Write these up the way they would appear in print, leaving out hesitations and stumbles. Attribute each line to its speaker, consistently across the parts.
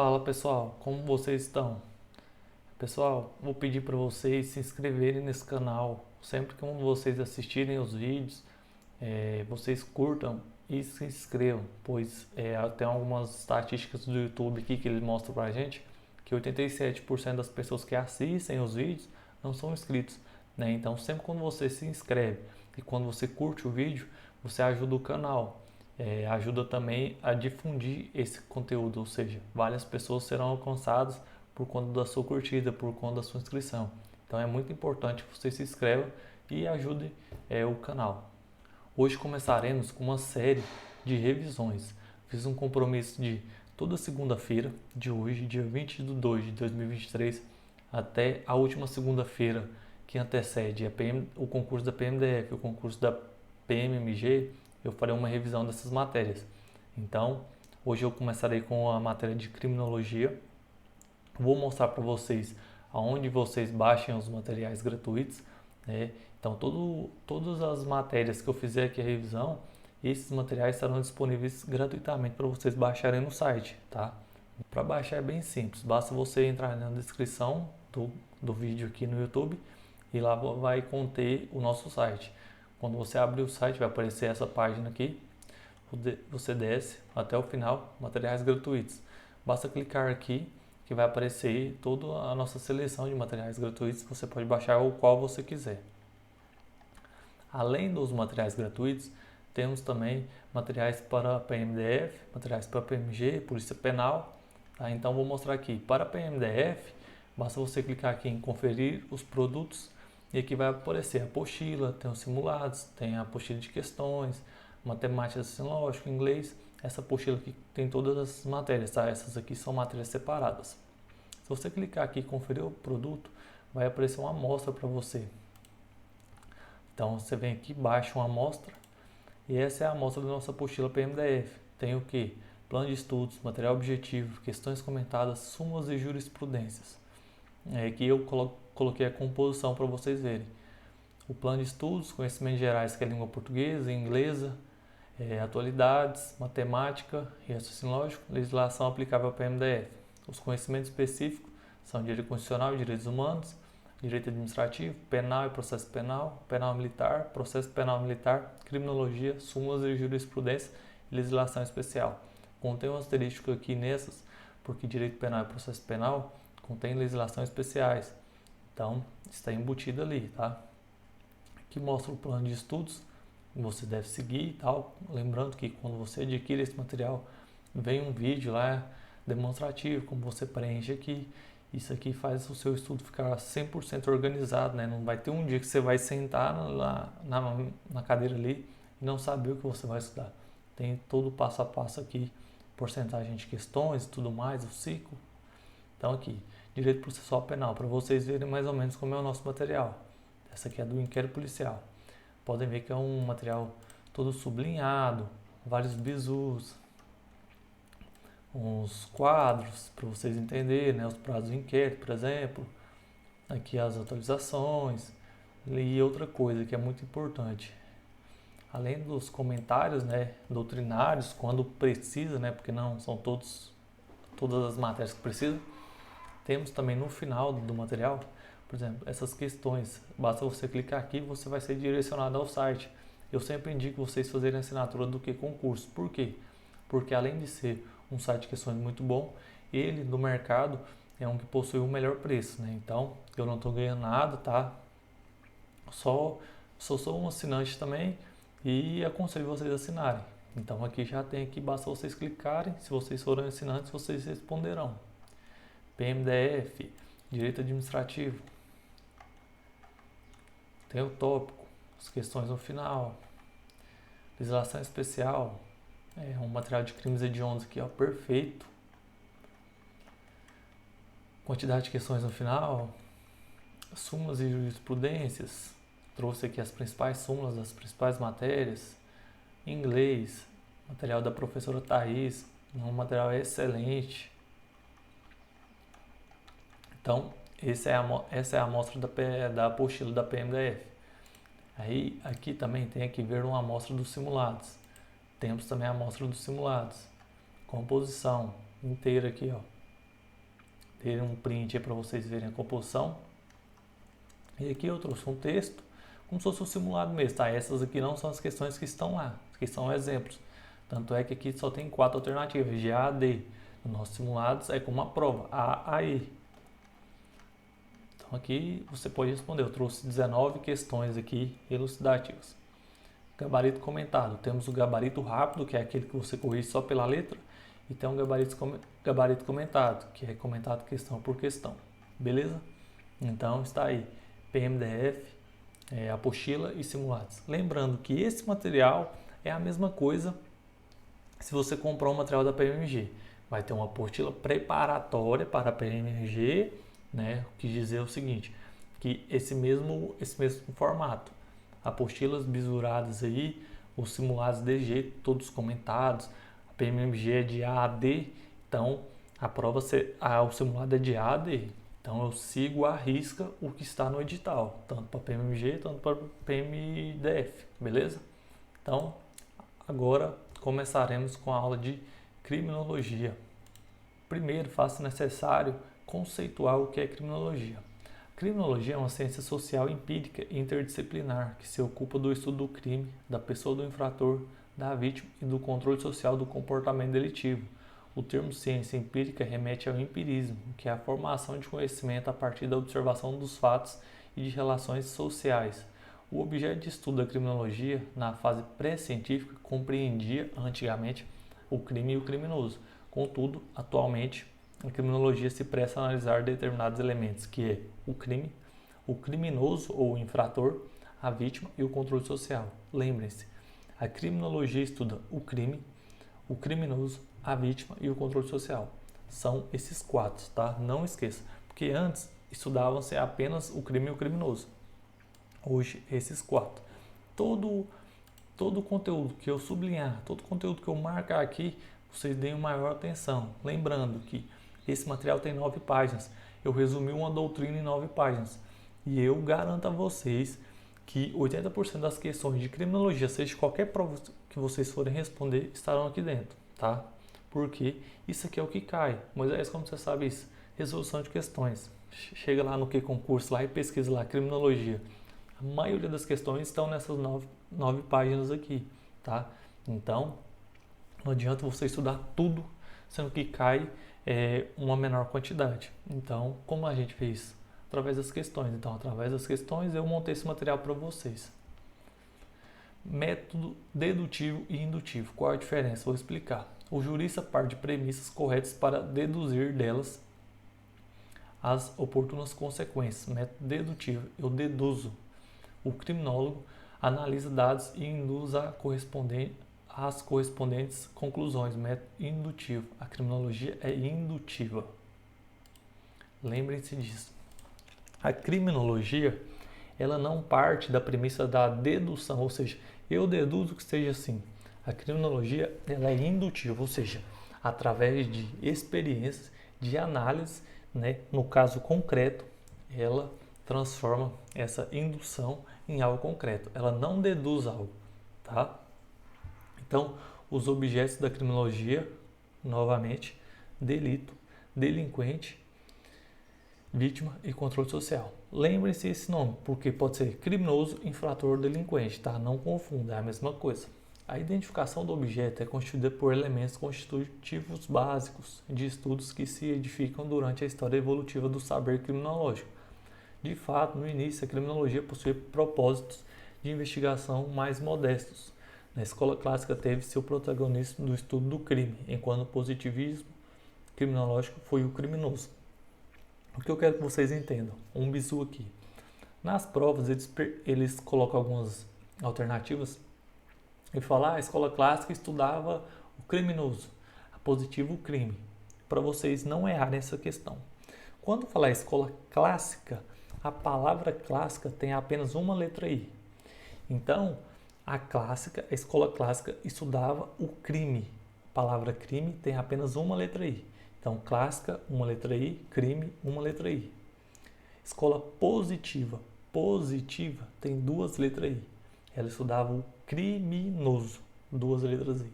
Speaker 1: Fala pessoal, como vocês estão? Pessoal, vou pedir para vocês se inscreverem nesse canal. Sempre que vocês assistirem os vídeos, vocês curtam e se inscrevam, pois tem algumas estatísticas do YouTube aqui que ele mostra pra gente que 87% das pessoas que assistem os vídeos não são inscritos, né? Então sempre quando você se inscreve e quando você curte o vídeo, você ajuda o canal. Ajuda também a difundir esse conteúdo, ou seja, várias pessoas serão alcançadas por conta da sua curtida, por conta da sua inscrição. Então é muito importante que você se inscreva e ajude o canal. Hoje começaremos com uma série de revisões. Fiz um compromisso de toda segunda-feira de hoje, dia 20 de 2 de 2023, até a última segunda-feira que antecede o concurso da PMDF, o concurso da PMMG, eu farei uma revisão dessas matérias. Então, hoje eu começarei com a matéria de criminologia. Vou mostrar para vocês aonde vocês baixem os materiais gratuitos, né? Então, todas as matérias que eu fizer aqui a revisão, esses materiais estarão disponíveis gratuitamente para vocês baixarem no site, tá? Para baixar é bem simples, basta você entrar na descrição do vídeo aqui no YouTube e lá vai conter o nosso site. Quando você abrir o site, vai aparecer essa página aqui. Você desce até o final, materiais gratuitos. Basta clicar aqui que vai aparecer toda a nossa seleção de materiais gratuitos. Você pode baixar o qual você quiser. Além dos materiais gratuitos, temos também materiais para PMDF, materiais para PMG, Polícia Penal. Tá? Então vou mostrar aqui. Para PMDF, basta você clicar aqui em conferir os produtos. E aqui vai aparecer a apostila, tem os simulados, tem a apostila de questões, matemática, raciocínio lógico, inglês. Essa apostila aqui tem todas as matérias, tá? Essas aqui são matérias separadas. Se você clicar aqui e conferir o produto, vai aparecer uma amostra para você. Então você vem aqui, baixa uma amostra e essa é a amostra da nossa apostila PMDF. Tem o que? Plano de estudos, material objetivo, questões comentadas, súmulas e jurisprudências. Aqui eu coloquei a composição para vocês verem. O plano de estudos, conhecimentos gerais, que é língua portuguesa, inglesa, atualidades, matemática e raciocínio lógico, legislação aplicável ao PMDF. Os conhecimentos específicos são direito constitucional e direitos humanos, direito administrativo, penal e processo penal, penal militar, processo penal militar, criminologia, súmulas e jurisprudência e legislação especial. Contém um asterístico aqui nessas, porque direito penal e processo penal contém legislações especiais. Então, está embutido ali, tá? Aqui mostra o plano de estudos que você deve seguir e tal. Lembrando que quando você adquire esse material, vem um vídeo lá demonstrativo, como você preenche aqui. Isso aqui faz o seu estudo ficar 100% organizado, né? Não vai ter um dia que você vai sentar na cadeira ali e não saber o que você vai estudar. Tem todo o passo a passo aqui, porcentagem de questões e tudo mais, o ciclo. Então aqui, direito processual penal, para vocês verem mais ou menos como é o nosso material. Essa aqui é do inquérito policial. Podem ver que é um material todo sublinhado, vários bizus, uns quadros para vocês entenderem, né? Os prazos do inquérito, por exemplo. Aqui as atualizações e outra coisa que é muito importante. Além dos comentários, né, doutrinários, quando precisa, né, porque não são todas as matérias que precisam, temos também no final do material, por exemplo, essas questões. Basta você clicar aqui e você vai ser direcionado ao site. Eu sempre indico vocês fazerem assinatura do que concurso. Por quê? Porque além de ser um site de questões muito bom, ele no mercado é um que possui o melhor preço, né? Então, eu não estou ganhando nada, tá? Só sou um assinante também e aconselho vocês a assinarem. Então, aqui já tem aqui, basta vocês clicarem. Se vocês forem assinantes, vocês responderão. PMDF, direito administrativo. Tem o tópico, as questões no final. Legislação especial, um material de crimes hediondos aqui, ó, perfeito. Quantidade de questões no final. Súmulas e jurisprudências. Trouxe aqui as principais súmulas das principais matérias. Inglês, material da professora Thaís, um material excelente. Então, essa é a amostra da apostila da PMDF. Aí, aqui também tem que ver uma amostra dos simulados. Temos também a amostra dos simulados. Composição inteira aqui, ó. Dei um print aí para vocês verem a composição. E aqui eu trouxe um texto, como se fosse um simulado mesmo, tá? Essas aqui não são as questões que estão lá, que são exemplos. Tanto é que aqui só tem 4 alternativas, G, A, D. Nos nossos simulados é como uma prova, A, E. Então aqui você pode responder, eu trouxe 19 questões aqui elucidativas. Gabarito comentado, temos o gabarito rápido, que é aquele que você corrige só pela letra, e tem um gabarito comentado, que é comentado questão por questão, beleza? Então está aí, PMDF, apostila e simulados. Lembrando que esse material é a mesma coisa se você comprar um material da PMG. Vai ter uma apostila preparatória para a PMG, né? Quis dizer o seguinte, que esse mesmo formato, apostilas bisuradas aí, os simulados de jeito, todos comentados, a PMG é de A a D, então a prova, o simulado é de A a D, então eu sigo à risca o que está no edital, tanto para PMG, tanto para PMDF, beleza? Então, agora começaremos com a aula de criminologia. Primeiro, faça necessário conceituar o que é criminologia. Criminologia é uma ciência social empírica e interdisciplinar que se ocupa do estudo do crime, da pessoa do infrator, da vítima e do controle social do comportamento delitivo. O termo ciência empírica remete ao empirismo, que é a formação de conhecimento a partir da observação dos fatos e de relações sociais. O objeto de estudo da criminologia, na fase pré-científica, compreendia, antigamente, o crime e o criminoso. Contudo, atualmente, a criminologia se presta a analisar determinados elementos, que é o crime, o criminoso ou o infrator, a vítima e o controle social. Lembrem-se, a criminologia estuda o crime, o criminoso, a vítima e o controle social. São esses 4, tá? Não esqueça, porque antes estudavam-se apenas o crime e o criminoso. Hoje, esses 4. Todo o conteúdo que eu sublinhar, todo o conteúdo que eu marcar aqui, vocês deem maior atenção. Lembrando que esse material tem 9 páginas. Eu resumi uma doutrina em 9 páginas. E eu garanto a vocês que 80% das questões de criminologia, seja qualquer prova que vocês forem responder, estarão aqui dentro, tá? Porque isso aqui é o que cai. Moisés, como você sabe isso? Resolução de questões. Chega lá no que concurso lá e pesquisa lá, criminologia. A maioria das questões estão nessas 9 páginas aqui, tá? Então, não adianta você estudar tudo, sendo que cai uma menor quantidade. Então, como a gente fez? Através das questões. Então, através das questões, eu montei esse material para vocês. Método dedutivo e indutivo. Qual a diferença? Vou explicar. O jurista parte de premissas corretas para deduzir delas as oportunas consequências. Método dedutivo. Eu deduzo. O criminólogo analisa dados e induz as correspondentes conclusões. Método indutivo. A criminologia é indutiva. Lembrem-se disso. A criminologia, ela não parte da premissa da dedução, ou seja, eu deduzo que seja assim. A criminologia, ela é indutiva, ou seja, através de experiências, de análise, né, no caso concreto, ela transforma essa indução em algo concreto. Ela não deduz algo, tá? Então, os objetos da criminologia, novamente, delito, delinquente, vítima e controle social. Lembrem-se esse nome, porque pode ser criminoso, infrator, delinquente, tá? Não confunda, é a mesma coisa. A identificação do objeto é constituída por elementos constitutivos básicos de estudos que se edificam durante a história evolutiva do saber criminológico. De fato, no início, a criminologia possuía propósitos de investigação mais modestos. Na escola clássica teve seu protagonismo do estudo do crime, enquanto o positivismo criminológico foi o criminoso. O que eu quero que vocês entendam, um bizu aqui. Nas provas, eles colocam algumas alternativas e falam, a escola clássica estudava o criminoso, a positivo o crime, para vocês não errarem essa questão. Quando falar escola clássica, a palavra clássica tem apenas uma letra I. Então, a escola clássica estudava o crime. A palavra crime tem apenas uma letra I. Então, clássica, uma letra I, crime, uma letra I. Escola positiva tem 2 letras I. Ela estudava o criminoso, 2 letras I.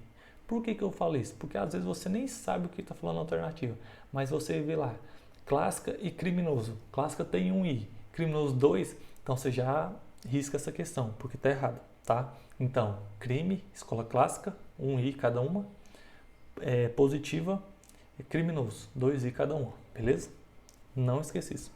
Speaker 1: Por que eu falo isso? Porque às vezes você nem sabe o que está falando na alternativa, mas você vê lá, Clássica e criminoso. Clássica tem um I, criminoso 2, então você já risca essa questão, porque está errado, tá? Então, crime, escola clássica, um I cada uma, positiva e criminoso, 2 I cada uma, beleza? Não esqueça isso.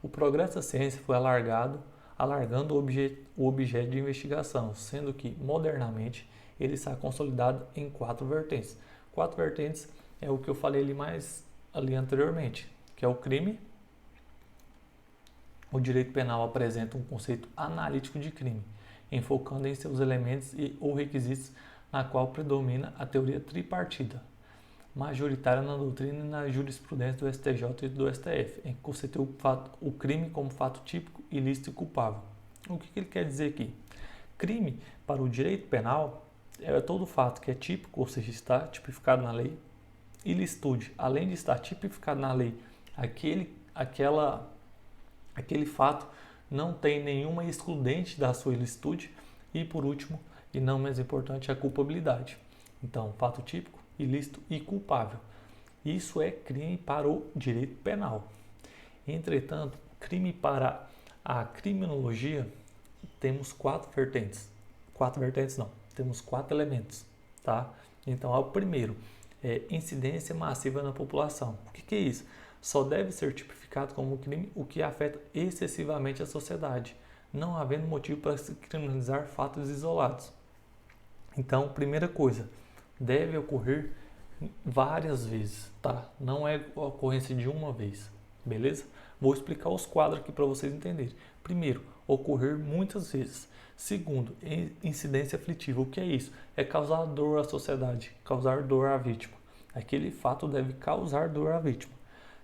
Speaker 1: O progresso da ciência foi alargando o objeto de investigação, sendo que, modernamente, ele está consolidado em 4 vertentes. 4 vertentes é o que eu falei ali anteriormente, que é o crime. O direito penal apresenta um conceito analítico de crime, enfocando em seus elementos ou requisitos, na qual predomina a teoria tripartida, majoritária na doutrina e na jurisprudência do STJ e do STF, em que conceitua o crime como fato típico, ilícito e culpável. O que ele quer dizer aqui? Crime, para o direito penal, é todo fato que é típico, ou seja, está tipificado na lei. Ilicitude, além de estar tipificado na lei, aquele fato não tem nenhuma excludente da sua ilicitude. E por último, e não menos importante, a culpabilidade. Então, fato típico, ilícito e culpável. Isso é crime para o direito penal. Entretanto, crime para a criminologia, temos 4 vertentes. 4 vertentes não, temos 4 elementos, tá? Então, o primeiro é incidência massiva na população. O que é isso? Só deve ser tipificado como crime o que afeta excessivamente a sociedade, não havendo motivo para se criminalizar fatos isolados. Então, primeira coisa, deve ocorrer várias vezes, tá? Não é a ocorrência de uma vez, beleza? Vou explicar os quadros aqui para vocês entenderem. Primeiro, ocorrer muitas vezes. Segundo, incidência aflitiva. O que é isso? É causar dor à sociedade, causar dor à vítima. Aquele fato deve causar dor à vítima.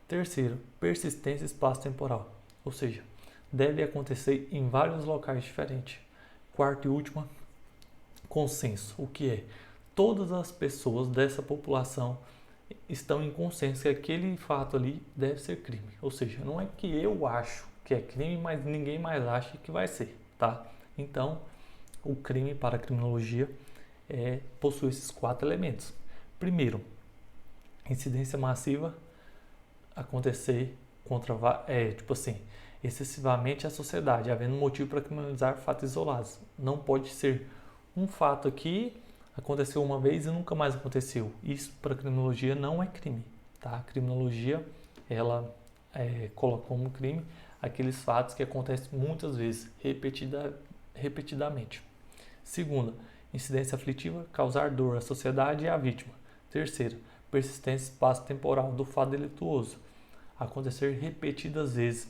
Speaker 1: Terceiro, persistência espaço-temporal, ou seja, deve acontecer em vários locais diferentes. Quarto e última, consenso. O que é? Todas as pessoas dessa população estão em consenso que aquele fato ali deve ser crime. Ou seja, não é que eu acho que é crime, mas ninguém mais acha que vai ser, tá? Então, o crime para a criminologia possui esses 4 elementos. Primeiro, incidência massiva, acontecer contra, excessivamente a sociedade, havendo motivo para criminalizar fatos isolados. Não pode ser um fato aqui, aconteceu uma vez e nunca mais aconteceu. Isso para a criminologia não é crime, tá? A criminologia, ela coloca como crime aqueles fatos que acontecem muitas vezes, repetidamente. Segunda, incidência aflitiva, causar dor à sociedade e à vítima. Terceira, persistência espaço-temporal do fato delituoso, acontecer repetidas vezes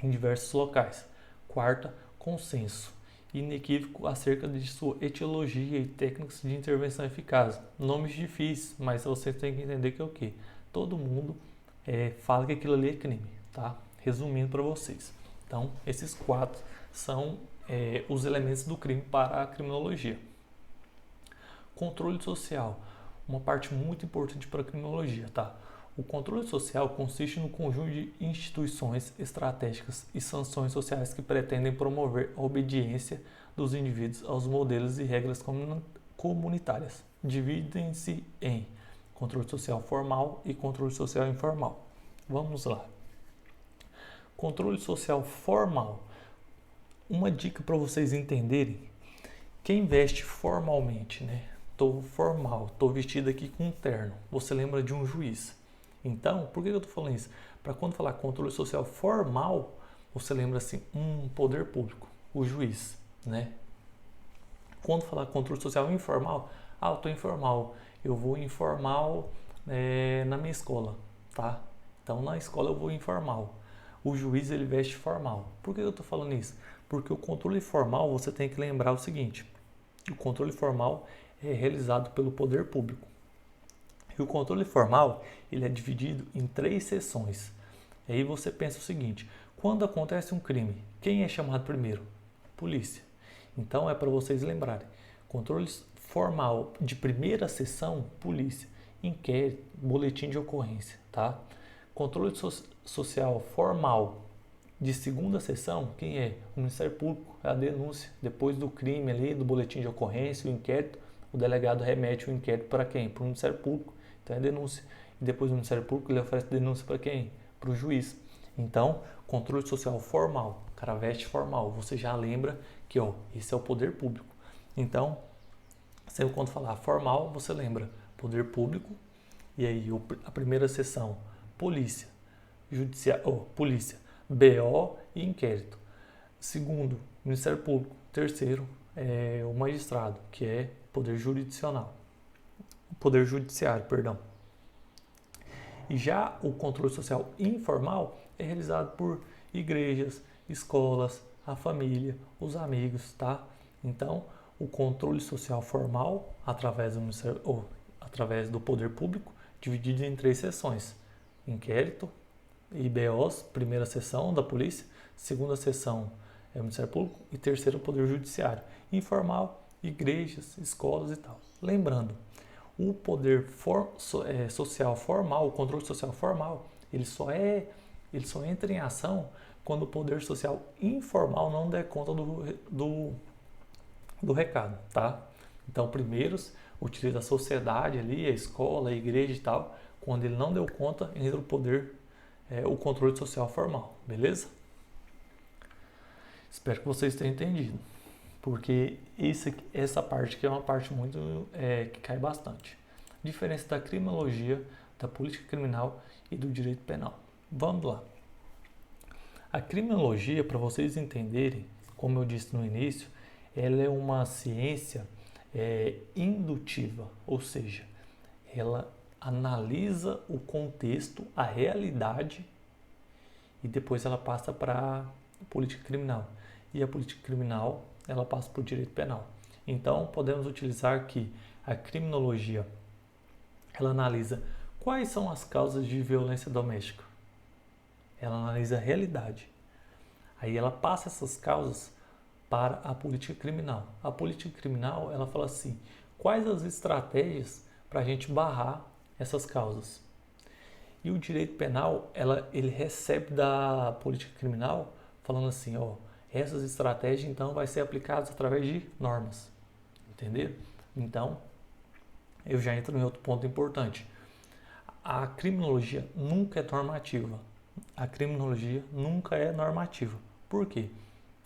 Speaker 1: em diversos locais. Quarta, consenso, inequívoco acerca de sua etiologia e técnicas de intervenção eficaz. Nomes difíceis, mas vocês têm que entender que é o quê? Todo mundo fala que aquilo ali é crime, tá? Resumindo para vocês. Então, esses 4 são os elementos do crime para a criminologia. Controle social, uma parte muito importante para a criminologia, tá? O controle social consiste no conjunto de instituições estratégicas e sanções sociais que pretendem promover a obediência dos indivíduos aos modelos e regras comunitárias. Dividem-se em controle social formal e controle social informal. Vamos lá. Controle social formal. Uma dica para vocês entenderem: quem veste formalmente, né? Estou formal, estou vestido aqui com um terno. Você lembra de um juiz. Então, por que eu estou falando isso? Para quando falar controle social formal, você lembra assim, poder público, o juiz, né? Quando falar controle social informal, eu estou informal, eu vou informal na minha escola, tá? Então, na escola eu vou informal. O juiz, ele veste formal. Por que eu estou falando isso? Porque o controle formal, você tem que lembrar o seguinte: o controle formal é realizado pelo poder público. E o controle formal, ele é dividido em 3 seções. E aí você pensa o seguinte: quando acontece um crime, quem é chamado primeiro? Polícia. Então é para vocês lembrarem: controle formal de primeira seção, polícia. Inquérito, boletim de ocorrência, tá? Controle social formal de segunda seção, quem é? O Ministério Público, é a denúncia. Depois do crime ali, do boletim de ocorrência, o inquérito, o delegado remete o inquérito para quem? Para o Ministério Público. Então é denúncia. e depois o Ministério Público ele oferece denúncia para quem? Para o juiz. Então, controle social formal, caraveste formal, você já lembra que esse é o poder público. Então, sempre quando falar formal, você lembra poder público, e aí a primeira seção, polícia, polícia, BO e inquérito. Segundo, Ministério Público. Terceiro, o magistrado, que é poder jurisdicional. Poder judiciário, perdão. E já o controle social informal é realizado por igrejas, escolas, a família, os amigos, tá? Então, o controle social formal, através do poder público, dividido em 3 seções. Inquérito, IBOs, primeira seção da polícia, segunda seção é o Ministério Público e terceiro o Poder Judiciário. Informal, igrejas, escolas e tal. Lembrando, o poder social formal, o controle social formal, ele só entra em ação quando o poder social informal não der conta do recado, tá? Então, primeiro, utiliza a sociedade ali, a escola, a igreja e tal. Quando ele não deu conta, entra o controle social formal, beleza? Espero que vocês tenham entendido, porque essa parte aqui é uma parte muito que cai bastante. Diferença da criminologia, da política criminal e do direito penal. Vamos lá. A criminologia, para vocês entenderem, como eu disse no início, ela é uma ciência indutiva, ou seja, ela analisa o contexto, a realidade e depois ela passa para a política criminal. E a política criminal, ela passa para o direito penal. Então, podemos utilizar que a criminologia, ela analisa quais são as causas de violência doméstica. Ela analisa a realidade. Aí ela passa essas causas para a política criminal. A política criminal, ela fala assim, quais as estratégias para a gente barrar essas causas. E o direito penal, ele recebe da política criminal falando assim, essas estratégias então vai ser aplicadas através de normas, entendeu? Então, eu já entro em outro ponto importante. A criminologia nunca é normativa. A criminologia nunca é normativa. Por quê?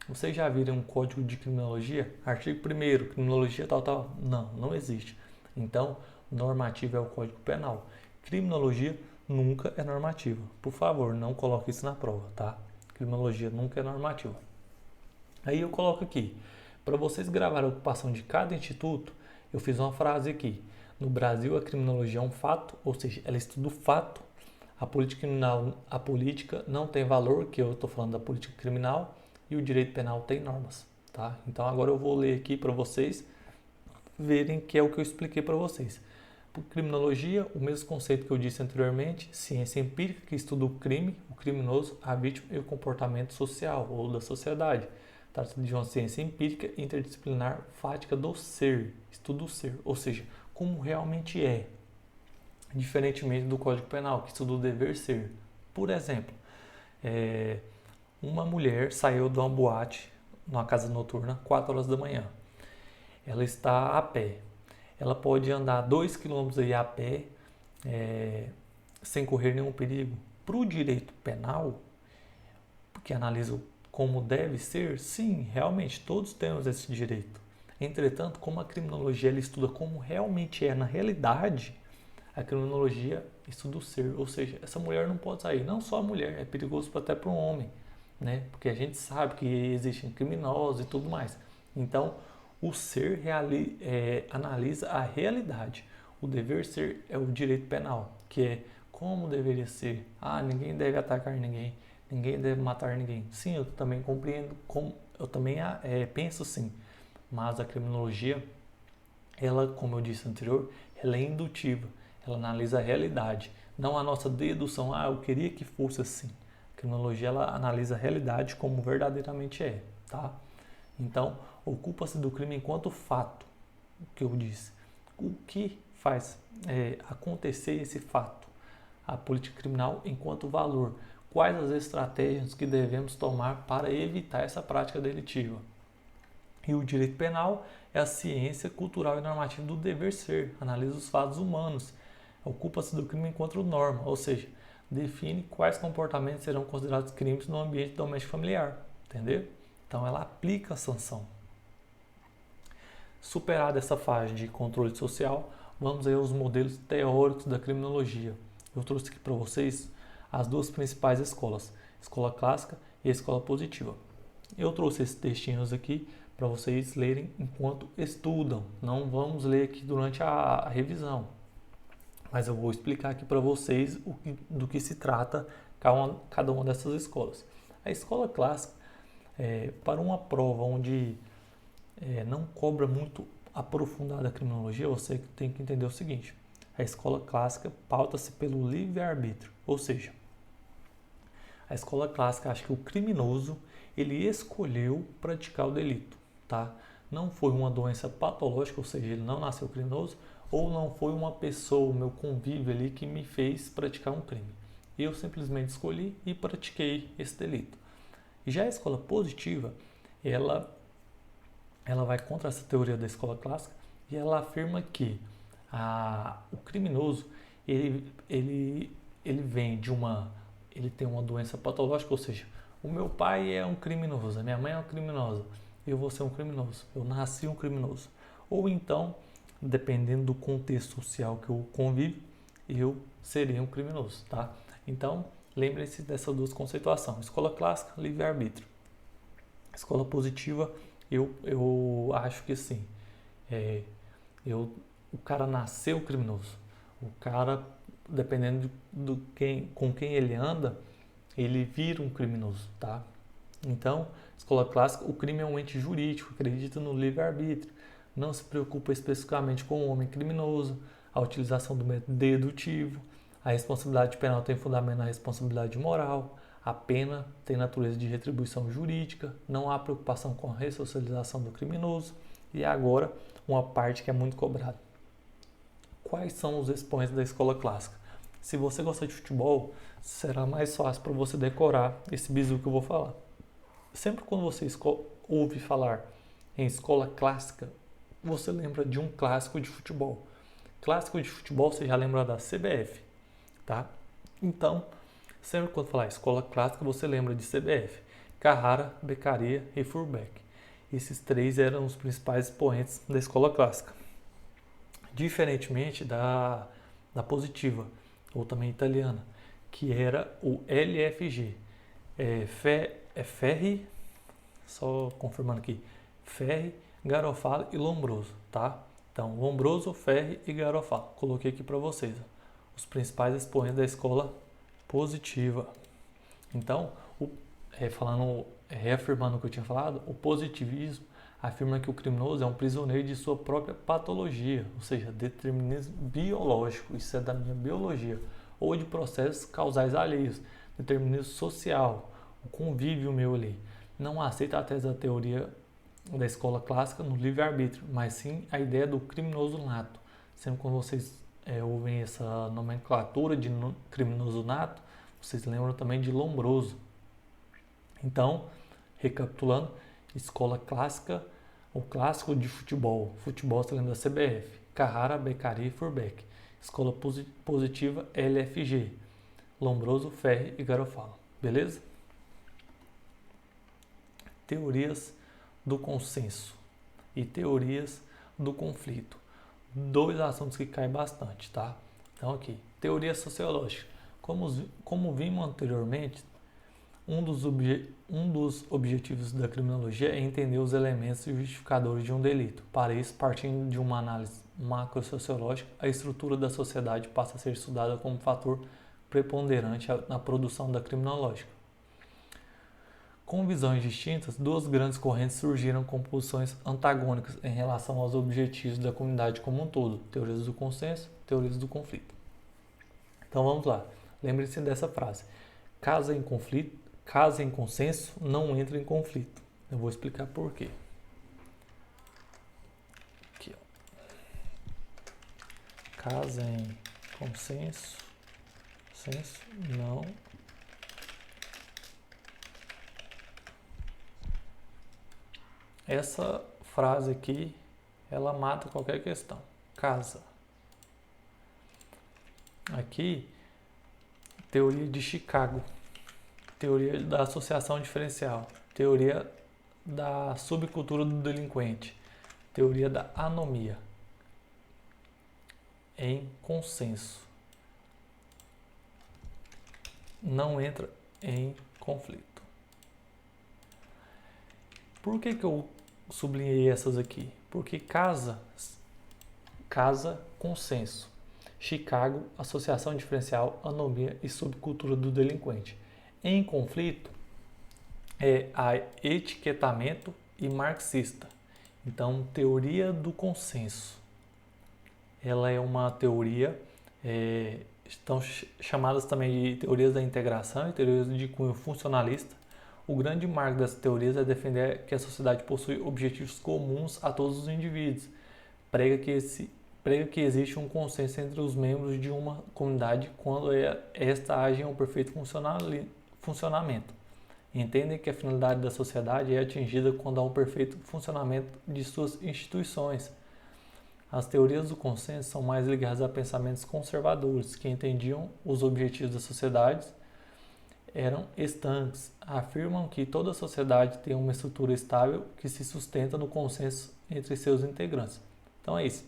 Speaker 1: Vocês já viram um código de criminologia? Artigo 1º, criminologia tal. Não existe. Então, normativa é o Código Penal. Criminologia nunca é normativa. Por favor, não coloque isso na prova, tá? Criminologia nunca é normativa. Aí eu coloco aqui, para vocês gravarem a ocupação de cada instituto, eu fiz uma frase aqui. No Brasil, a criminologia é um fato, ou seja, ela estuda o fato. A política não tem valor, que eu estou falando da política criminal, e o direito penal tem normas, tá? Então agora eu vou ler aqui para vocês verem que é o que eu expliquei para vocês. Por criminologia, o mesmo conceito que eu disse anteriormente, ciência empírica que estuda o crime, o criminoso, a vítima e o comportamento social ou da sociedade. Trata-se de uma ciência empírica interdisciplinar fática do ser, estuda o ser, ou seja, como realmente é, diferentemente do Código Penal, que estuda o dever ser. Por exemplo, uma mulher saiu de uma boate, numa casa noturna, 4 horas da manhã. Ela está a pé. Ela pode andar 2 km aí a pé, sem correr nenhum perigo. Para o direito penal, que analisa como deve ser, sim, realmente todos temos esse direito. Entretanto, como a criminologia ela estuda como realmente é na realidade, a criminologia estuda o ser, ou seja, essa mulher não pode sair. Não só a mulher, é perigoso até para um homem, né? Porque a gente sabe que existem criminosos e tudo mais. Então, o ser analisa a realidade. O dever ser é o direito penal, que é como deveria ser. Ninguém deve atacar ninguém, ninguém deve matar ninguém. Sim, eu também compreendo, eu também penso sim. Mas a criminologia, ela, como eu disse anterior, ela é indutiva. Ela analisa a realidade, não a nossa dedução. Eu queria que fosse assim. A criminologia, ela analisa a realidade como verdadeiramente é, tá? Então, ocupa-se do crime enquanto fato, o que eu disse. O que faz acontecer esse fato? A política criminal enquanto valor. Quais as estratégias que devemos tomar para evitar essa prática delitiva? E o direito penal é a ciência cultural e normativa do dever ser. Analisa os fatos humanos. Ocupa-se do crime enquanto norma, ou seja, define quais comportamentos serão considerados crimes no ambiente doméstico familiar, entendeu? Então ela aplica a sanção. Superada essa fase de controle social, vamos aí aos modelos teóricos da criminologia. Eu trouxe aqui para vocês as duas principais escolas, escola clássica e a escola positiva. Eu trouxe esses textinhos aqui para vocês lerem enquanto estudam. Não vamos ler aqui durante a revisão, mas eu vou explicar aqui para vocês do que se trata cada uma dessas escolas. A escola clássica, para uma prova onde não cobra muito aprofundada a criminologia, você tem que entender o seguinte: a escola clássica pauta-se pelo livre-arbítrio, ou seja, a escola clássica acha que o criminoso ele escolheu praticar o delito, tá? Não foi uma doença patológica, ou seja, ele não nasceu criminoso, ou não foi uma pessoa, o meu convívio ali, que me fez praticar um crime. Eu simplesmente escolhi e pratiquei esse delito. E já a escola positiva, ela vai contra essa teoria da escola clássica e ela afirma que o criminoso ele vem ele tem uma doença patológica, ou seja, o meu pai é um criminoso, a minha mãe é uma criminosa, eu vou ser um criminoso, eu nasci um criminoso. Ou então, dependendo do contexto social que eu convivo, eu serei um criminoso, tá? Então, lembre-se dessas duas conceituações: escola clássica, livre-arbítrio. Escola positiva, eu acho que sim. O cara nasceu criminoso. O cara, dependendo com quem ele anda, ele vira um criminoso, tá? Então, escola clássica, o crime é um ente jurídico, acredita no livre-arbítrio, não se preocupa especificamente com o homem criminoso, a utilização do método dedutivo, a responsabilidade penal tem fundamento na responsabilidade moral, a pena tem natureza de retribuição jurídica, não há preocupação com a ressocialização do criminoso. E agora, uma parte que é muito cobrada: quais são os expoentes da escola clássica? Se você gosta de futebol, será mais fácil para você decorar esse bizu que eu vou falar. Sempre quando você ouve falar em escola clássica, você lembra de um clássico de futebol. Clássico de futebol, você já lembra da CBF, tá? Então, sempre quando falar escola clássica, você lembra de CBF, Carrara, Beccaria e Furbeck. Esses três eram os principais expoentes da escola clássica. Diferentemente da positiva, ou também italiana, que era o LFG. Ferri, só confirmando aqui, Ferri, Garofalo e Lombroso, tá? Então, Lombroso, Ferri e Garofalo. Coloquei aqui para vocês, os principais expoentes da escola positiva. Então, reafirmando o que eu tinha falado, o positivismo afirma que o criminoso é um prisioneiro de sua própria patologia, ou seja, determinismo biológico, isso é da minha biologia, ou de processos causais alheios, determinismo social, o convívio meu ali. Não aceita a tese da teoria da escola clássica no livre-arbítrio, mas sim a ideia do criminoso nato. Sempre quando vocês ouvem essa nomenclatura de criminoso nato, vocês lembram também de Lombroso. Então, recapitulando, escola clássica, o clássico de futebol. Futebol, você lembra da CBF, Carrara, Beccaria e Furbeck. Escola positiva, LFG, Lombroso, Ferri e Garofalo. Beleza? Teorias do consenso e teorias do conflito. Dois assuntos que caem bastante, tá? Então aqui, teoria sociológica. Como vimos anteriormente, um dos objetivos da criminologia é entender os elementos justificadores de um delito. Para isso, partindo de uma análise macrosociológica, a estrutura da sociedade passa a ser estudada como fator preponderante na produção da criminológica. Com visões distintas, duas grandes correntes surgiram com posições antagônicas em relação aos objetivos da comunidade como um todo: teorias do consenso, teorias do conflito. Então vamos lá, lembre-se dessa frase: casa em consenso, não entra em conflito. Eu vou explicar por quê. Aqui, ó. Casa em consenso, não. Essa frase aqui, ela mata qualquer questão. Casa aqui, teoria de Chicago, teoria da associação diferencial, teoria da subcultura do delinquente, teoria da anomia, em consenso. Não entra em conflito. Por que eu sublinhei essas aqui? Porque casa consenso. Chicago, associação diferencial, anomia e subcultura do delinquente. Em conflito é a etiquetamento e marxista. Então, teoria do consenso. Ela é uma teoria, estão chamadas também de teorias da integração e teorias de cunho funcionalista. O grande marco dessas teorias é defender que a sociedade possui objetivos comuns a todos os indivíduos. Prega que existe um consenso entre os membros de uma comunidade quando esta age em um perfeito funcionamento. Entendem que a finalidade da sociedade é atingida quando há um perfeito funcionamento de suas instituições. As teorias do consenso são mais ligadas a pensamentos conservadores, que entendiam os objetivos das sociedades eram estanques. Afirmam que toda sociedade tem uma estrutura estável que se sustenta no consenso entre seus integrantes. Então é isso.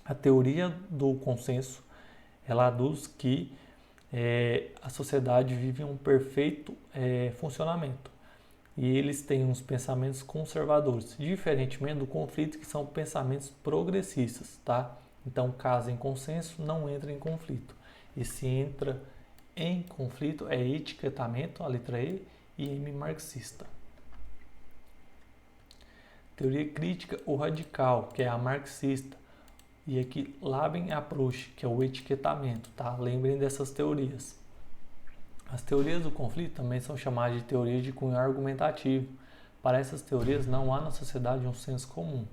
Speaker 1: A teoria do consenso, ela aduz que a sociedade vive um perfeito funcionamento e eles têm uns pensamentos conservadores, diferentemente do conflito, que são pensamentos progressistas, tá? Então, caso em consenso, não entra em conflito. E se entra em conflito, é etiquetamento, a letra E, e M marxista. Teoria crítica ou radical, que é a marxista. E aqui, Laben-Approach, que é o etiquetamento, tá? Lembrem dessas teorias. As teorias do conflito também são chamadas de teorias de cunho argumentativo. Para essas teorias, não há na sociedade um senso comum.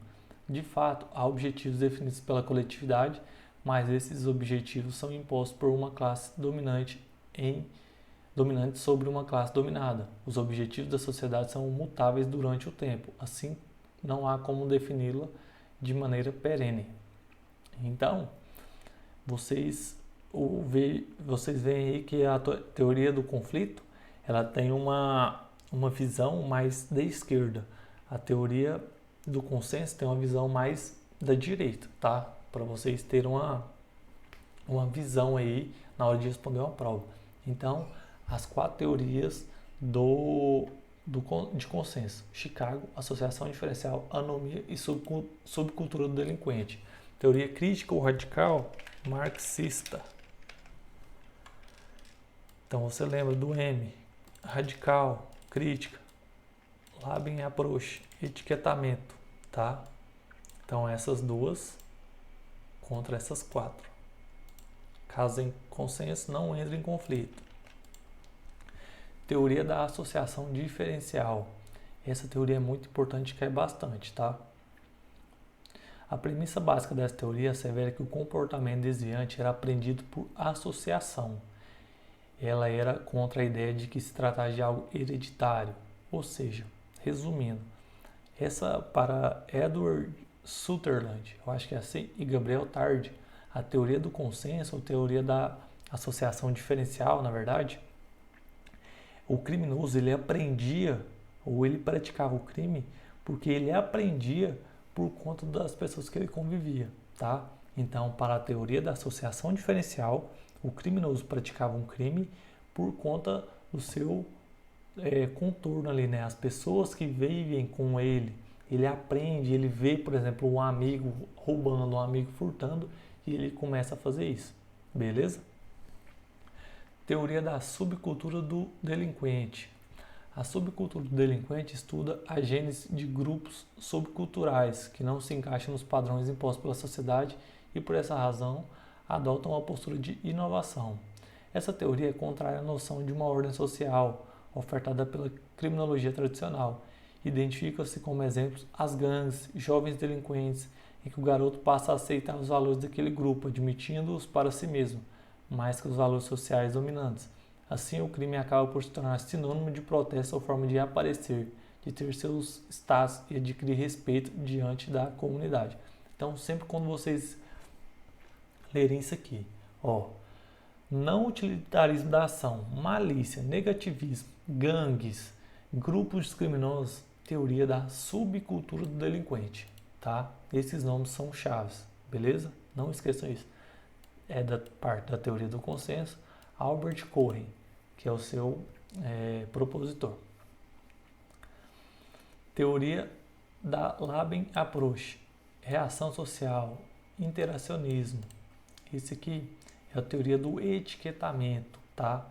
Speaker 1: De fato, há objetivos definidos pela coletividade, mas esses objetivos são impostos por uma classe dominante sobre uma classe dominada. Os objetivos da sociedade são mutáveis durante o tempo, assim não há como defini-la de maneira perene. Então, vocês veem aí que a teoria do conflito, ela tem uma visão mais da esquerda. A teoria do consenso tem uma visão mais da direita, tá? Para vocês terem uma visão aí na hora de responder uma prova. Então, as 4 teorias de consenso: Chicago, associação diferencial, anomia e subcultura do delinquente. Teoria crítica ou radical, marxista. Então você lembra do M, radical, crítica, Laben-Approach, etiquetamento, tá? Então essas duas contra essas 4. Caso em consenso, não entra em conflito. Teoria da associação diferencial. Essa teoria é muito importante e cai bastante, tá? A premissa básica dessa teoria assevera que o comportamento desviante era aprendido por associação. Ela era contra a ideia de que se tratasse de algo hereditário. Ou seja, resumindo, essa para Edward Sutherland, eu acho que é assim, e Gabriel Tarde, a teoria do consenso, ou teoria da associação diferencial, na verdade, o criminoso ele aprendia, ou ele praticava o crime, porque ele aprendia por conta das pessoas que ele convivia, tá? Então, para a teoria da associação diferencial, o criminoso praticava um crime por conta do seu contorno ali, né? As pessoas que vivem com ele, ele aprende, ele vê, por exemplo, um amigo roubando, um amigo furtando, e ele começa a fazer isso, beleza? Teoria da subcultura do delinquente. A subcultura do delinquente estuda a gênese de grupos subculturais que não se encaixam nos padrões impostos pela sociedade e, por essa razão, adotam uma postura de inovação. Essa teoria é contrária à noção de uma ordem social ofertada pela criminologia tradicional. Identifica-se como exemplos as gangues, jovens delinquentes, em que o garoto passa a aceitar os valores daquele grupo, admitindo-os para si mesmo, mais que os valores sociais dominantes. Assim, o crime acaba por se tornar sinônimo de protesto ou forma de aparecer, de ter seus status e adquirir respeito diante da comunidade. Então, sempre quando vocês lerem isso aqui, Não utilitarismo da ação, malícia, negativismo, gangues, grupos criminosos, teoria da subcultura do delinquente, tá? Esses nomes são chaves, beleza? Não esqueçam isso. É da parte da teoria do consenso, Albert Cohen, que é o seu propositor. Teoria da Laban Approach, reação social, interacionismo. Esse aqui é a teoria do etiquetamento, tá?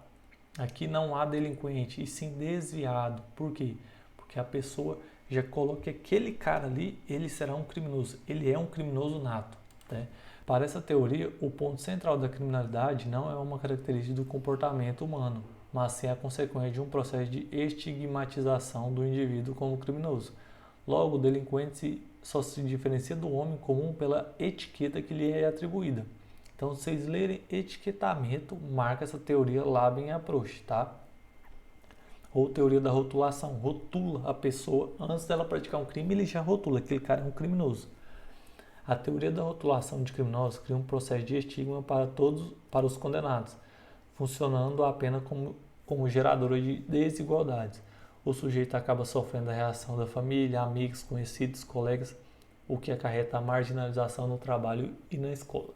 Speaker 1: Aqui não há delinquente, e sim desviado. Por quê? Porque a pessoa já coloca que aquele cara ali, ele será um criminoso. Ele é um criminoso nato, né? Para essa teoria, o ponto central da criminalidade não é uma característica do comportamento humano, mas sim a consequência de um processo de estigmatização do indivíduo como criminoso. Logo, o delinquente só se diferencia do homem comum pela etiqueta que lhe é atribuída. Então, se vocês lerem etiquetamento, marca essa teoria Laban Approach, tá? Ou teoria da rotulação, rotula a pessoa antes dela praticar um crime, ele já rotula, aquele cara é um criminoso. A teoria da rotulação de criminosos cria um processo de estigma para os condenados, funcionando apenas como geradora de desigualdades. O sujeito acaba sofrendo a reação da família, amigos, conhecidos, colegas, o que acarreta a marginalização no trabalho e na escola.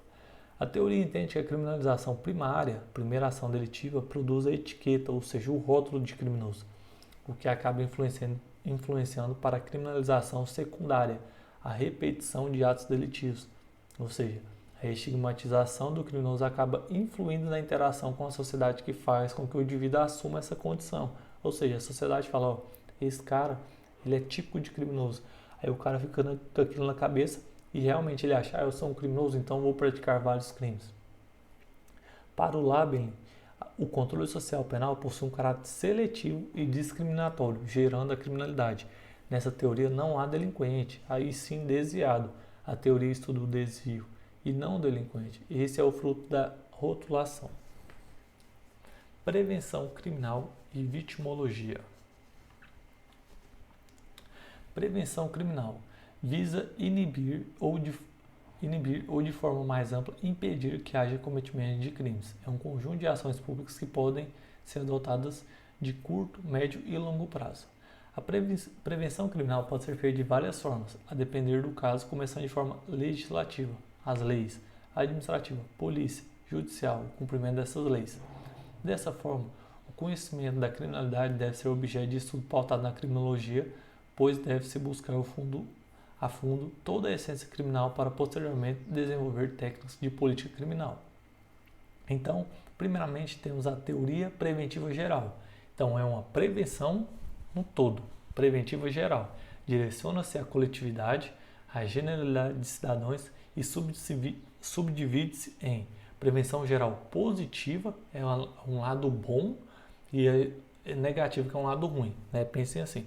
Speaker 1: A teoria entende que a criminalização primária, primeira ação delitiva, produz a etiqueta, ou seja, o rótulo de criminoso, o que acaba influenciando para a criminalização secundária, a repetição de atos delitivos, ou seja, a estigmatização do criminoso acaba influindo na interação com a sociedade, que faz com que o indivíduo assuma essa condição. Ou seja, a sociedade fala, ó, esse cara, ele é típico de criminoso. Aí o cara fica com aquilo na cabeça e realmente ele acha, eu sou um criminoso, então vou praticar vários crimes. Para o Laban, o controle social penal possui um caráter seletivo e discriminatório, gerando a criminalidade. Nessa teoria não há delinquente, aí sim desviado. A teoria estuda o desvio e não o delinquente. Esse é o fruto da rotulação. Prevenção criminal e vitimologia. Prevenção criminal visa inibir ou de forma mais ampla impedir que haja cometimento de crimes. É um conjunto de ações públicas que podem ser adotadas de curto, médio e longo prazo. A prevenção criminal pode ser feita de várias formas, a depender do caso, começando de forma legislativa, as leis, administrativa, polícia, judicial, o cumprimento dessas leis. Dessa forma, o conhecimento da criminalidade deve ser objeto de estudo pautado na criminologia, pois deve-se buscar a fundo toda a essência criminal para posteriormente desenvolver técnicas de política criminal. Então, primeiramente temos a teoria preventiva geral. Então, é uma prevenção no todo, preventiva geral. Direciona-se à coletividade, à generalidade de cidadãos e subdivide-se em prevenção geral positiva, é um lado bom, e negativo, que é um lado ruim, né? Pensem assim,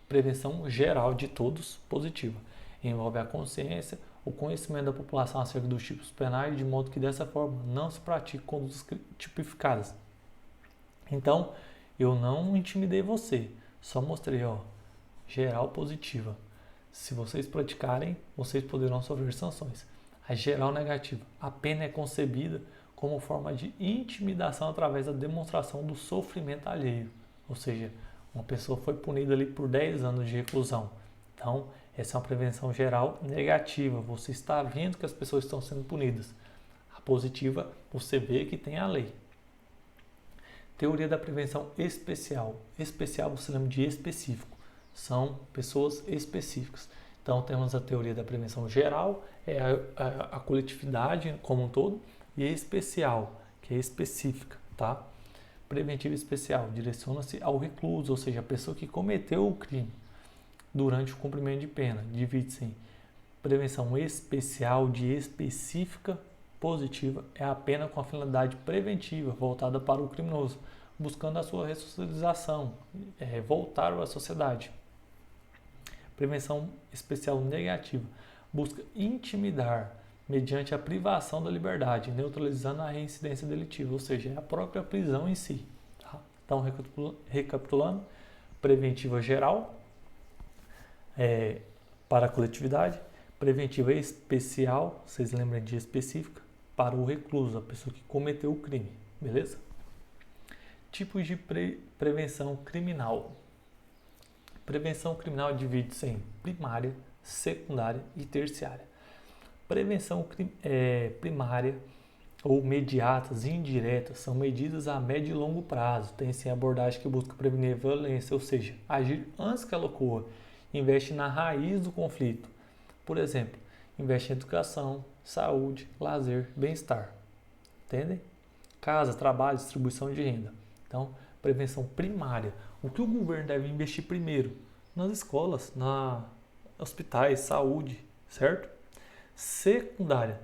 Speaker 1: prevenção geral de todos, positiva. Envolve a consciência, o conhecimento da população acerca dos tipos penais, de modo que dessa forma não se pratique condutas tipificadas. Então, eu não intimidei você, só mostrei, ó, geral positiva. Se vocês praticarem, vocês poderão sofrer sanções. A geral negativa, a pena é concebida como forma de intimidação através da demonstração do sofrimento alheio. Ou seja, uma pessoa foi punida ali por 10 anos de reclusão. Então, essa é uma prevenção geral negativa. Você está vendo que as pessoas estão sendo punidas. A positiva, você vê que tem a lei. Teoria da prevenção especial. Especial você lembra de específico. São pessoas específicas. Então, temos a teoria da prevenção geral, é a coletividade como um todo, e a especial, que é específica, tá? Preventiva especial direciona-se ao recluso, ou seja, a pessoa que cometeu o crime durante o cumprimento de pena. Divide-se em prevenção especial de específica positiva, é a pena com a finalidade preventiva voltada para o criminoso, buscando a sua ressocialização, voltar à sociedade. Prevenção especial negativa busca intimidar mediante a privação da liberdade, neutralizando a reincidência delitiva, ou seja, é a própria prisão em si. Tá? Então, recapitulando, preventiva geral para a coletividade, preventiva especial, vocês lembram de específica, para o recluso, a pessoa que cometeu o crime, beleza? Tipos de prevenção criminal. Prevenção criminal divide-se em primária, secundária e terciária. Prevenção primária ou imediatas e indiretas são medidas a médio e longo prazo. Tem-se abordagem que busca prevenir a violência, ou seja, agir antes que ela ocorra. Investe na raiz do conflito. Por exemplo, investe em educação, saúde, lazer, bem-estar. Entendem? Casa, trabalho, distribuição de renda. Então, prevenção primária. O que o governo deve investir primeiro? Nas escolas, hospitais, saúde, certo? Secundária.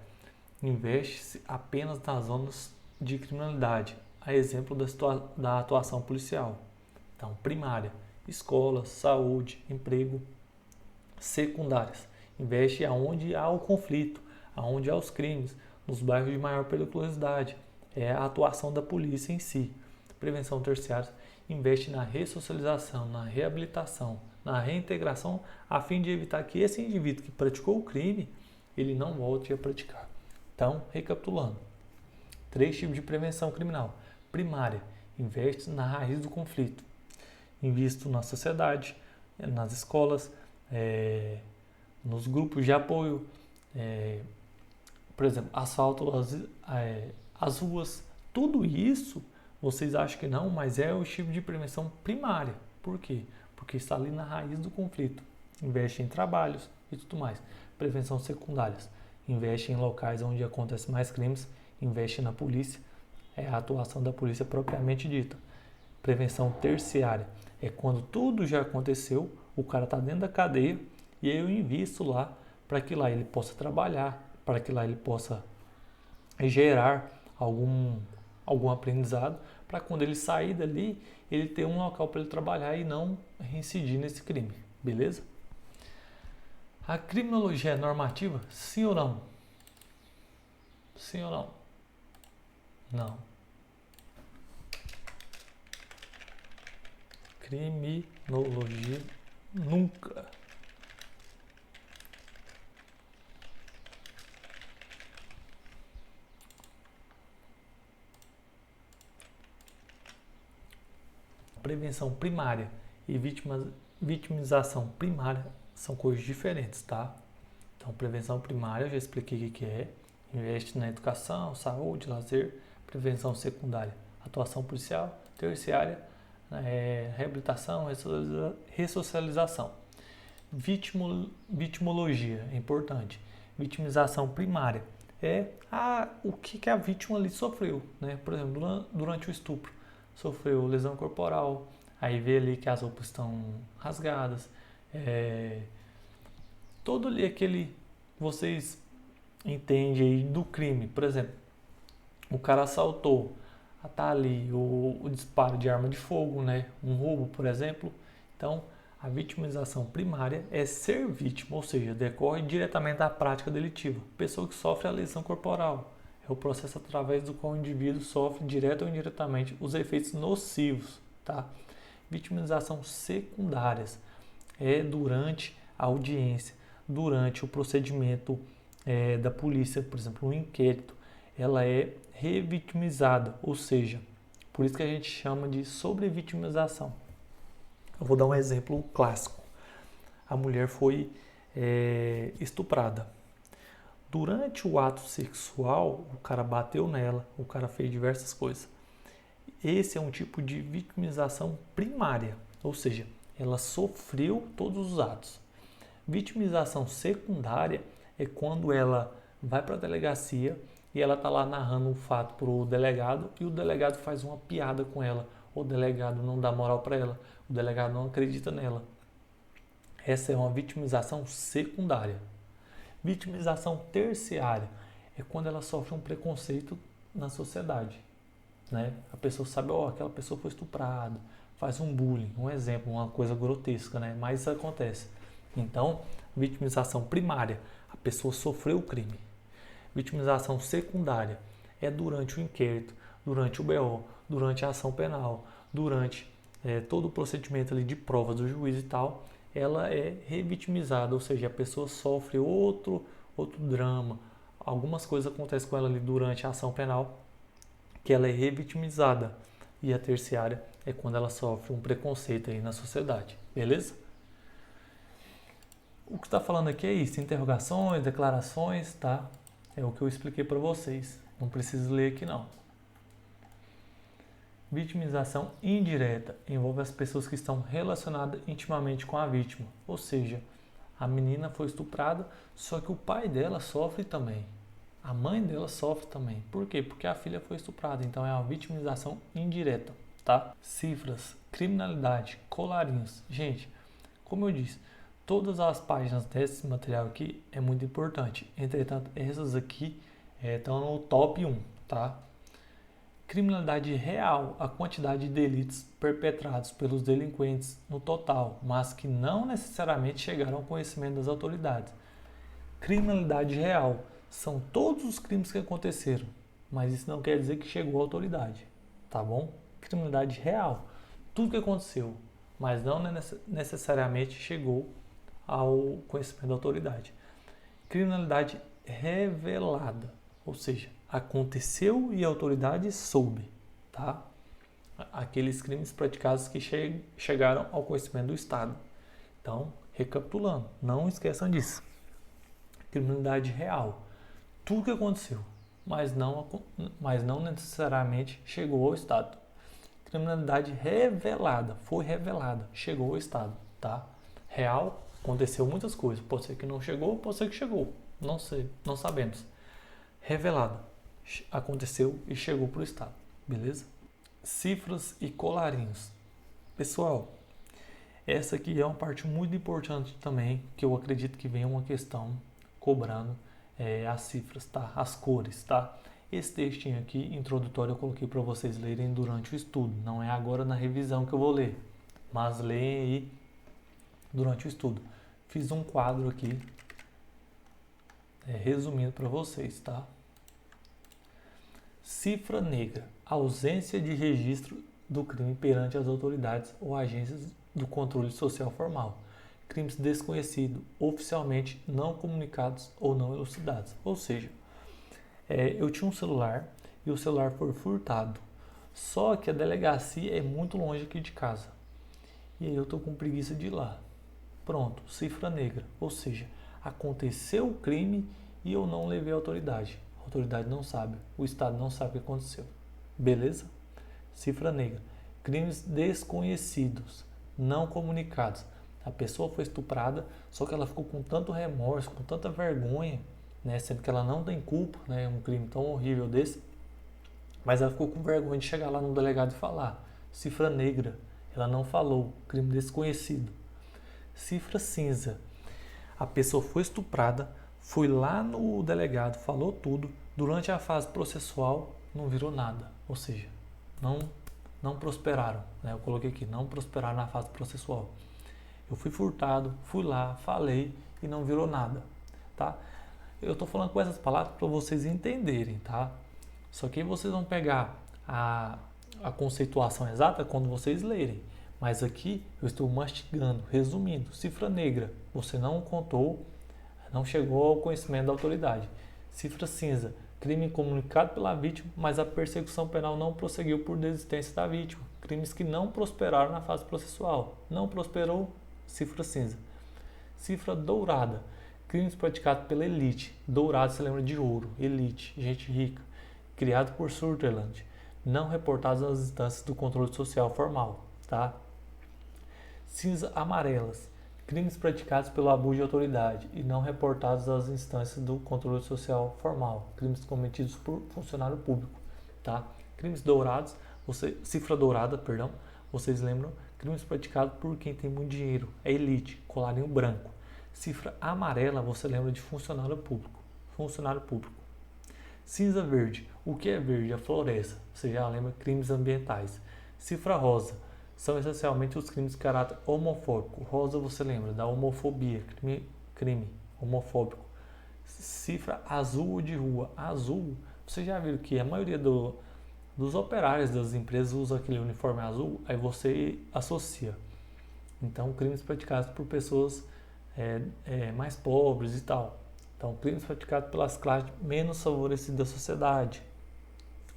Speaker 1: Investe-se apenas nas zonas de criminalidade, a exemplo da atuação policial. Então, primária, escolas, saúde, emprego. Secundárias, investe aonde há o conflito, aonde há os crimes, nos bairros de maior periculosidade. É a atuação da polícia em si. Prevenção terciária, investe na ressocialização, na reabilitação, na reintegração, a fim de evitar que esse indivíduo que praticou o crime, ele não volte a praticar. Então, recapitulando, 3 tipos de prevenção criminal. Primária, investe na raiz do conflito. Invisto na sociedade, nas escolas, nos grupos de apoio, por exemplo, asfalto as ruas. Tudo isso, vocês acham que não, mas é o tipo de prevenção primária. Por quê? Porque está ali na raiz do conflito. Investe em trabalhos e tudo mais. Prevenção secundárias. Investe em locais onde acontecem mais crimes, investe na polícia, é a atuação da polícia propriamente dita. Prevenção terciária é quando tudo já aconteceu, o cara está dentro da cadeia e eu invisto lá para que lá ele possa trabalhar, para que lá ele possa gerar algum aprendizado, para quando ele sair dali, ele ter um local para ele trabalhar e não reincidir nesse crime, beleza? A criminologia é normativa? Sim ou não? Sim ou não? Não. Criminologia nunca. Prevenção primária e vitimização primária são coisas diferentes, tá? Então, prevenção primária, eu já expliquei o que é. Investe na educação, saúde, lazer. Prevenção secundária, atuação policial. Terciária, reabilitação, ressocialização. Vitimologia, é importante. Vitimização primária é o que a vítima ali sofreu, né? Por exemplo, durante o estupro, sofreu lesão corporal, aí vê ali que as roupas estão rasgadas, todo ali aquele, vocês entendem aí do crime, por exemplo, o cara assaltou, tá ali o disparo de arma de fogo, né? Um roubo, por exemplo. Então, a vitimização primária é ser vítima, ou seja, decorre diretamente da prática delitiva. Pessoa que sofre a lesão corporal. É o processo através do qual o indivíduo sofre direto ou indiretamente os efeitos nocivos, tá? Vitimização secundárias é durante a audiência, durante o procedimento da polícia, por exemplo, um inquérito, ela é revitimizada, ou seja, por isso que a gente chama de sobrevitimização. Eu vou dar um exemplo clássico. A mulher foi estuprada. Durante o ato sexual, o cara bateu nela, o cara fez diversas coisas. Esse é um tipo de vitimização primária, ou seja, ela sofreu todos os atos. Vitimização secundária é quando ela vai para a delegacia e ela está lá narrando um fato para o delegado e o delegado faz uma piada com ela. O delegado não dá moral para ela, o delegado não acredita nela. Essa é uma vitimização secundária. Vitimização terciária é quando ela sofre um preconceito na sociedade, né? A pessoa sabe, aquela pessoa foi estuprada, faz um bullying, um exemplo, uma coisa grotesca, né? Mas isso acontece. Então, vitimização primária, a pessoa sofreu o crime. Vitimização secundária é durante o inquérito, durante o BO, durante a ação penal, durante todo o procedimento ali de provas do juiz e tal, ela é revitimizada, ou seja, a pessoa sofre outro drama, algumas coisas acontecem com ela ali durante a ação penal, que ela é revitimizada. E a terciária é quando ela sofre um preconceito aí na sociedade, beleza? O que está falando aqui é isso, interrogações, declarações, tá? É o que eu expliquei para vocês, não preciso ler aqui não. Vitimização indireta envolve as pessoas que estão relacionadas intimamente com a vítima, ou seja, a menina foi estuprada, só que o pai dela sofre também. A mãe dela sofre também. Por quê? Porque a filha foi estuprada. Então é uma vitimização indireta, tá? Cifras, criminalidade, colarinhos. Gente, como eu disse, todas as páginas desse material aqui é muito importante. Entretanto, essas aqui estão no top 1, tá? Criminalidade real, a quantidade de delitos perpetrados pelos delinquentes no total, mas que não necessariamente chegaram ao conhecimento das autoridades. Criminalidade real são todos os crimes que aconteceram, mas isso não quer dizer que chegou à autoridade, tá bom? Criminalidade real, tudo que aconteceu, mas não necessariamente chegou ao conhecimento da autoridade. Criminalidade revelada, ou seja, aconteceu e a autoridade soube, tá? Aqueles crimes praticados que chegaram ao conhecimento do Estado. Então, recapitulando, não esqueçam disso. Criminalidade real, tudo que aconteceu, mas não necessariamente chegou ao Estado. Criminalidade revelada, foi revelada, chegou ao Estado, tá? Real, aconteceu muitas coisas, pode ser que não chegou, pode ser que chegou, não sei, não sabemos. Revelada, aconteceu e chegou para o Estado, beleza? Cifras e colarinhos. Pessoal, essa aqui é uma parte muito importante também, que eu acredito que venha uma questão cobrando as cifras, tá? As cores, tá? Esse textinho aqui, introdutório, eu coloquei para vocês lerem durante o estudo. Não é agora na revisão que eu vou ler, mas leem aí durante o estudo. Fiz um quadro aqui, resumindo para vocês, tá? Cifra negra, ausência de registro do crime perante as autoridades ou agências do controle social formal. Crimes desconhecidos, oficialmente não comunicados ou não elucidados. Ou seja, eu tinha um celular e o celular foi furtado. Só que a delegacia é muito longe aqui de casa. E aí eu tô com preguiça de ir lá. Pronto, cifra negra. Ou seja, aconteceu o crime e eu não levei a autoridade. A autoridade não sabe, o Estado não sabe o que aconteceu. Beleza? Cifra negra. Crimes desconhecidos, não comunicados. A pessoa foi estuprada, só que ela ficou com tanto remorso, com tanta vergonha, né, sendo que ela não tem culpa, né, um crime tão horrível desse, mas ela ficou com vergonha de chegar lá no delegado e falar. Cifra negra, ela não falou, crime desconhecido. Cifra cinza, a pessoa foi estuprada, foi lá no delegado, falou tudo, durante a fase processual não virou nada, ou seja, não prosperaram, né? Eu coloquei aqui, não prosperaram na fase processual. Eu fui furtado, fui lá, falei e não virou nada, tá? Eu estou falando com essas palavras para vocês entenderem, tá? Só que vocês vão pegar a conceituação exata quando vocês lerem. Mas aqui eu estou mastigando, resumindo. Cifra negra, você não contou, não chegou ao conhecimento da autoridade. Cifra cinza, crime comunicado pela vítima, mas a persecução penal não prosseguiu por desistência da vítima. Crimes que não prosperaram na fase processual. Não prosperou, cifra cinza. Cifra dourada, crimes praticados pela elite. Dourado se lembra de ouro, elite, gente rica. Criado por Sutherland. Não reportados às instâncias do controle social formal. Tá? Cinza amarelas, crimes praticados pelo abuso de autoridade e não reportados às instâncias do controle social formal, crimes cometidos por funcionário público, tá? Crimes dourados, cifra dourada, perdão, vocês lembram? Crimes praticados por quem tem muito dinheiro, é elite, colarinho branco. Cifra amarela, você lembra de funcionário público, Cinza verde, o que é verde? A floresta, você já lembra? Crimes ambientais. Cifra rosa, são essencialmente os crimes de caráter homofóbico. Rosa, você lembra da homofobia, crime homofóbico. Cifra azul de rua. Azul, você já viu que a maioria dos operários das empresas usa aquele uniforme azul, aí você associa. Então, crimes praticados por pessoas mais pobres e tal. Então, crimes praticados pelas classes menos favorecidas da sociedade.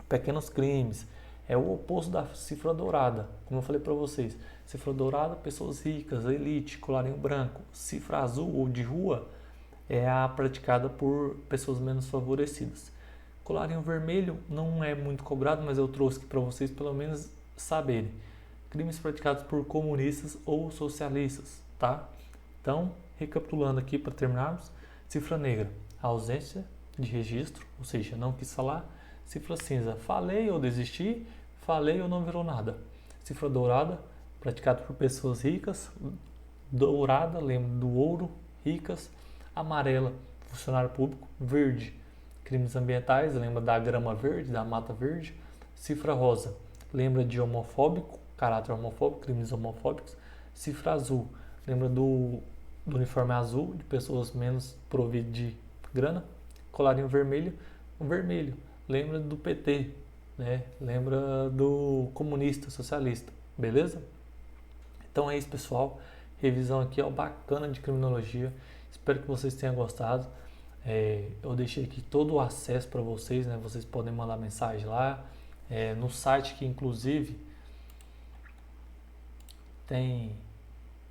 Speaker 1: Pequenos crimes. É o oposto da cifra dourada. Como eu falei para vocês, cifra dourada, pessoas ricas, elite, colarinho branco. Cifra azul ou de rua é a praticada por pessoas menos favorecidas. Colarinho vermelho não é muito cobrado, mas eu trouxe aqui para vocês pelo menos saberem. Crimes praticados por comunistas ou socialistas, tá? Então, recapitulando aqui para terminarmos, cifra negra, ausência de registro, ou seja, não quis falar. Cifra cinza, falei ou desisti, falei ou não virou nada. Cifra dourada, praticado por pessoas ricas. Dourada, lembra do ouro, ricas. Amarela, funcionário público. Verde, crimes ambientais, lembra da grama verde, da mata verde. Cifra rosa, lembra de homofóbico, caráter homofóbico, crimes homofóbicos. Cifra azul, lembra do uniforme azul, de pessoas menos providas de grana. Colarinho vermelho, vermelho, lembra do PT, né? Lembra do comunista, socialista, beleza? Então é isso, pessoal. Revisão aqui, ó, bacana de criminologia. Espero que vocês tenham gostado. Eu deixei aqui todo o acesso para vocês, né? Vocês podem mandar mensagem lá. No site que inclusive tem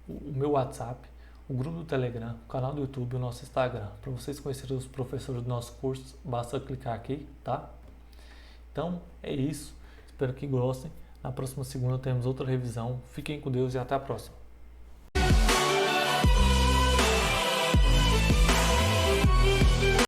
Speaker 1: o meu WhatsApp, o grupo do Telegram, o canal do YouTube e o nosso Instagram. Para vocês conhecerem os professores do nosso curso, basta clicar aqui, tá? Então é isso. Espero que gostem. Na próxima segunda temos outra revisão. Fiquem com Deus e até a próxima.